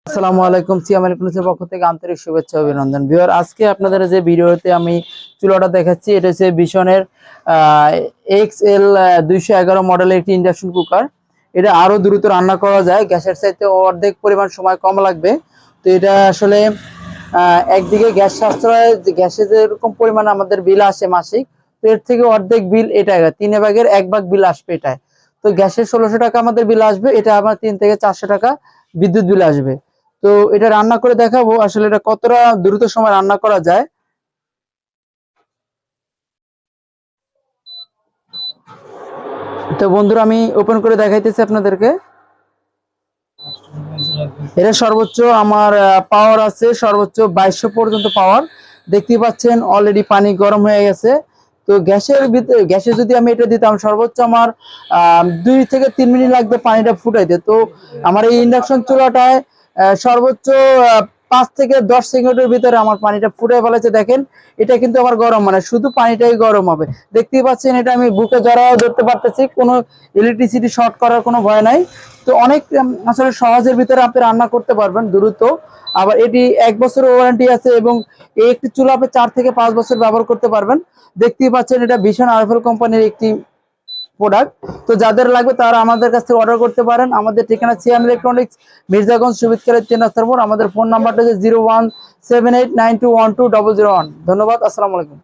আসসালামু আলাইকুম। সিয়াম ইলেকট্রনিক্সের পক্ষ থেকে আন্তরিক শুভেচ্ছা অভিনন্দন। ভিউয়ার, আজকে আপনাদের যে ভিডিওতে আমি চুলাটা দেখাচ্ছি, এটা হচ্ছে ভিশনের XL 211 মডেলের একটি ইন্ডাকশন কুকার। এটা আরো দ্রুত রান্না করা যায়, গ্যাসের চাইতে অর্ধেক পরিমাণ সময় কম লাগবে। তো এটা আসলে একদিকে গ্যাস সাশ্রয়, গ্যাসে যেরকম পরিমাণ আমাদের বিল আসে মাসিক, তো এর থেকে অর্ধেক বিল এটা 3/1 বিল আসবে এটায়। তো গ্যাসের 1600 টাকা আমাদের বিল আসবে, এটা আমার 3 থেকে 400 টাকা বিদ্যুৎ বিল আসবে। তো এটা রান্না করে দেখাবো আসলে এটা কতটা দ্রুত সময় রান্না করা যায়। তো বন্ধুরা, আমি ওপেন করে দেখাইতেছি আপনাদেরকে। এটা সর্বোচ্চ আমার পাওয়ার আছে সর্বোচ্চ 2200 পর্যন্ত পাওয়ার। দেখতেই পাচ্ছেন অলরেডি পানি গরম হয়ে গেছে। তো গ্যাসে যদি আমি এটা দিতাম সর্বোচ্চ আমার 2 থেকে 3 মিনিট লাগবে পানিটা ফুটাইতে। তো আমার এই ইন্ডাকশন চুলাটায় সর্বোচ্চ 5 থেকে 10 সেকেন্ডের ভিতরে আমার পানিটা ফুটাই ফেলেছে। দেখেন, এটা কিন্তু আমার গরম, মানে শুধু পানিটাই গরম হবে। দেখতেই পাচ্ছেন এটা আমি বুকে জড়াও ধরতে পারতেছি, কোনো ইলেকট্রিসিটি শর্ট করার কোনো ভয় নাই। তো অনেক আসলে সহজের ভিতরে আপনি রান্না করতে পারবেন দ্রুত। আবার এটি 1 বছরের ওয়ারেন্টি আছে এবং এই একটি চুলা আপনি 4 থেকে 5 বছর ব্যবহার করতে পারবেন। দেখতেই পাচ্ছেন এটা ভীষণ আরএফএল কোম্পানির একটি প্রোডাক্ট। তো যাদের লাগবে তারা আমাদের কাছ থেকে অর্ডার করতে পারেন। আমাদের ঠিকানা সিয়াম ইলেকট্রনিক্স, মির্জাগঞ্জ, সুবিদখালী 3 রাস্তার মোড়। আমাদের ফোন নাম্বারটা হচ্ছে 017892120001। ধন্যবাদ। আসসালামু আলাইকুম।